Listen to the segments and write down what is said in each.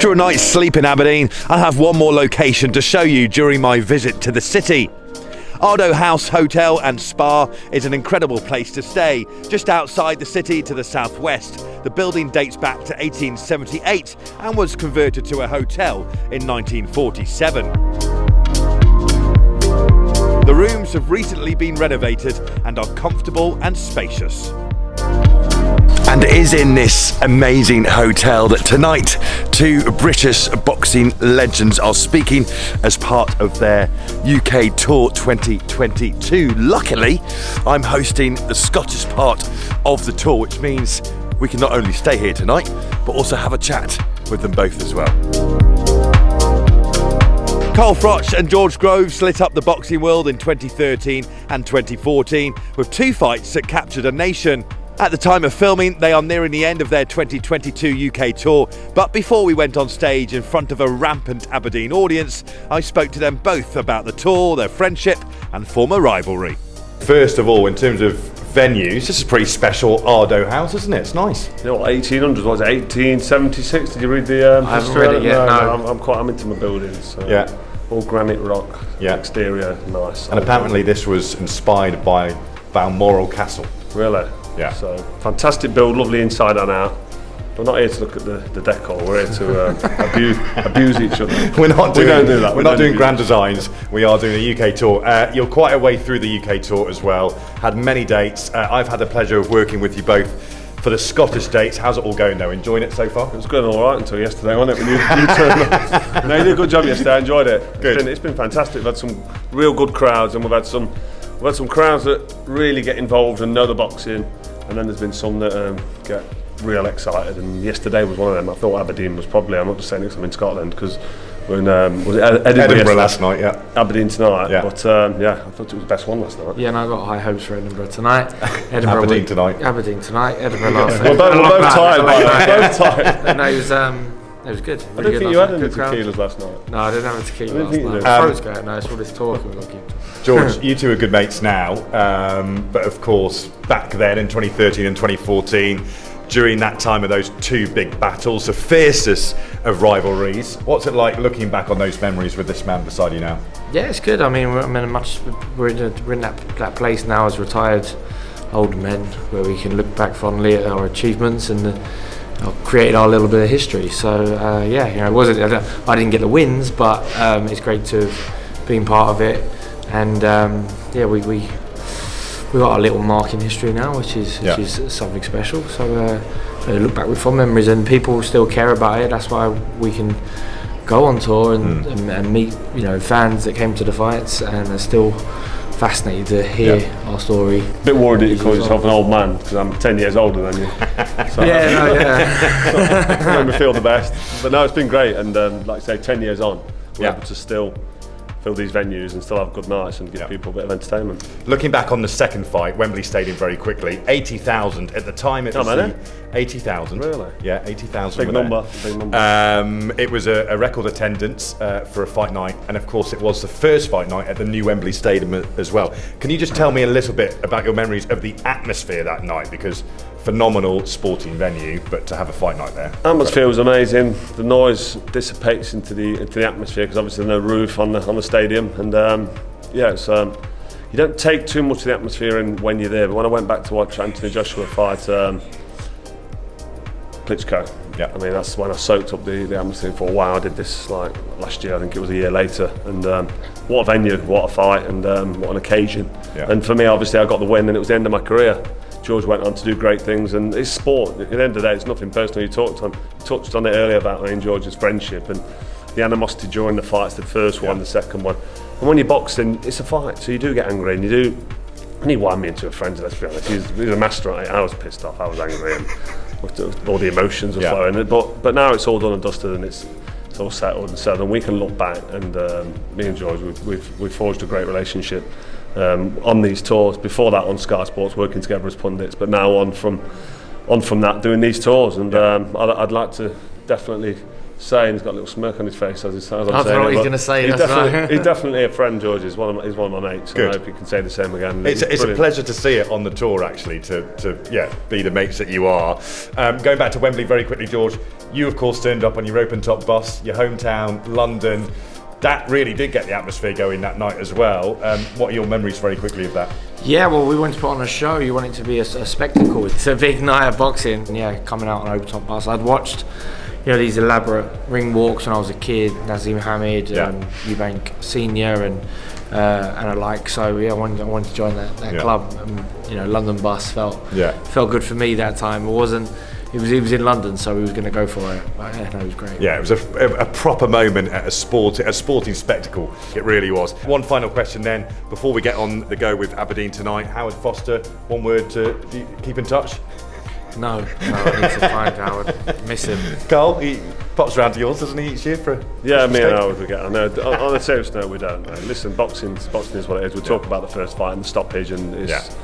After a night's sleep in Aberdeen, I have one more location to show you during my visit to the city. Ardo House Hotel and Spa is an incredible place to stay, just outside the city to the southwest. The building dates back to 1878 and was converted to a hotel in 1947. The rooms have recently been renovated and are comfortable and spacious. And it is in this amazing hotel that tonight two British boxing legends are speaking as part of their UK Tour 2022. Luckily, I'm hosting the Scottish part of the tour, which means we can not only stay here tonight, but also have a chat with them both as well. Froch and George Groves lit up the boxing world in 2013 and 2014 with two fights that captured a nation. At the time of filming, they are nearing the end of their 2022 UK tour, but before we went on stage in front of a rampant Aberdeen audience, I spoke to them both about the tour, their friendship and former rivalry. First of all, in terms of venues, this is a pretty special Ardo House, isn't it? It's nice. You know, 1800s, was it 1876? Did you read the I haven't read it yet, no. I'm into my buildings. So Yeah. All granite rock, Yeah. exterior, nice. And apparently this was inspired by Balmoral Castle. Really? Yeah. So, fantastic build, lovely inside and out. We're not here to look at the decor, we're here to abuse each other. We don't do that. We're not doing grand designs. designs. We are doing a UK tour. You're quite a way through the UK tour as well. Had many dates. I've had the pleasure of working with you both for the Scottish dates. How's it all going though? Enjoying it so far? It was going all right until yesterday, wasn't it? When you turned up. No, you did a good job yesterday. I enjoyed it. Good. It's been fantastic. We've had some real good crowds, and we've had some crowds that really get involved and know the boxing, and then there's been some that get real excited. And yesterday was one of them. I thought Aberdeen was probably. I'm not just saying because I'm in Scotland, because we're in was it Edinburgh last night? Yeah. Aberdeen tonight. Yeah. But I thought it was the best one last night. Yeah, and I got high hopes for Edinburgh tonight. Edinburgh Aberdeen tonight. Aberdeen tonight. Edinburgh last night. We're both tired, by the way. Both tired. No, it was good. I don't think you had any tequilas last night. No, I didn't have a tequila I last think you night. did. Throat's going. No, it's all this talking we're looking. George, you two are good mates now, but of course back then in 2013 and 2014, during that time of those two big battles, the fiercest of rivalries, what's it like looking back on those memories with this man beside you now? Yeah, it's good. I mean, we're in that place now as retired old men, where we can look back fondly at our achievements and created our little bit of history. So it wasn't. I didn't get the wins, but it's great to have been part of it. And we got our little mark in history now, which is something special. So look back with fond memories, and people still care about it. That's why we can go on tour and meet fans that came to the fights and are still fascinated to hear our story. A bit worried that you call yourself an old man, because I'm 10 years older than you. So it made me feel the best. But no, it's been great, and like I say, 10 years on, we're able to still fill these venues and still have good nights and give people a bit of entertainment. Looking back on the second fight, Wembley Stadium very quickly, 80,000 at the time. It was 80,000. Really? Yeah, 80,000. Big number. It was a record attendance for a fight night, and of course it was the first fight night at the new Wembley Stadium as well. Can you just tell me a little bit about your memories of the atmosphere that night? Because phenomenal sporting venue, but to have a fight night there. Atmosphere was amazing. The noise dissipates into the atmosphere, because obviously there's no roof on the stadium, and it's you don't take too much of the atmosphere in when you're there. But when I went back to watch Anthony Joshua fight Klitschko, I mean, that's when I soaked up the atmosphere for a while. I did this like last year, I think it was a year later, and what a venue, what a fight, and what an occasion. And for me, obviously, I got the win, and it was the end of my career. George went on to do great things, and it's sport. At the end of the day, it's nothing personal. You touched on it earlier about me and George's friendship and the animosity during the fights, the first one, the second one. And when you're boxing, it's a fight, so you do get angry, and he won me into a frenzy, let's be honest. He's a master at it. I was pissed off, I was angry, and all the emotions were flowing. But now it's all done and dusted, and it's all settled and settled, and we can look back, and me and George, we've forged a great relationship. On these tours, before that on Sky Sports, working together as pundits, but now on from that, doing these tours, and I'd like to definitely saying, he's got a little smirk on his face as I'm saying. I don't know what he's going to say. He's definitely a friend, George. He's one of my mates. Good. I hope he can say the same again. It's a pleasure to see it on the tour, actually, to be the mates that you are. Going back to Wembley very quickly, George, you of course turned up on your open-top bus, your hometown, London. That really did get the atmosphere going that night as well. What are your memories very quickly of that? Yeah, well, we wanted to put on a show. You want it to be a spectacle. It's a big night of boxing. Yeah, coming out on an open-top bus. I'd watched, these elaborate ring walks when I was a kid. Nazim Hamid, Eubank Senior, and alike. So yeah, I wanted to join that club. London bus felt good for me that time. It wasn't. It was in London, so we was going to go for it. But yeah, no, it was great. Yeah, it was a proper moment at a sporting spectacle. It really was. One final question then, before we get on the go with Aberdeen tonight. Howard Foster, one word to keep in touch? No, I need to find Howard. Miss him. Carl, he pops round to yours, doesn't he, each year for? Yeah, me and Howard, we get. I know. On a serious note, we don't. Listen, boxing is what it is. We talk about the first fight and the stoppage, and it's.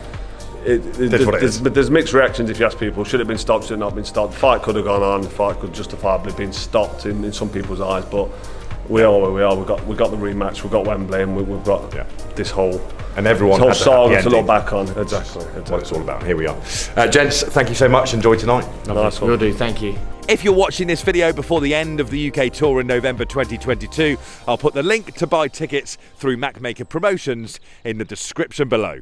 There's mixed reactions if you ask people. Should it have been stopped? Should it not have been stopped? The fight could have gone on. The fight could justifiably have been stopped in some people's eyes. But we are where we are. We got the rematch. We've got Wembley, and we've got this whole saga to look back on. Exactly. What it's all about. Here we are, gents. Thank you so much. Enjoy tonight. Nice one. Will do. Thank you. If you're watching this video before the end of the UK tour in November 2022, I'll put the link to buy tickets through Macmaker Promotions in the description below.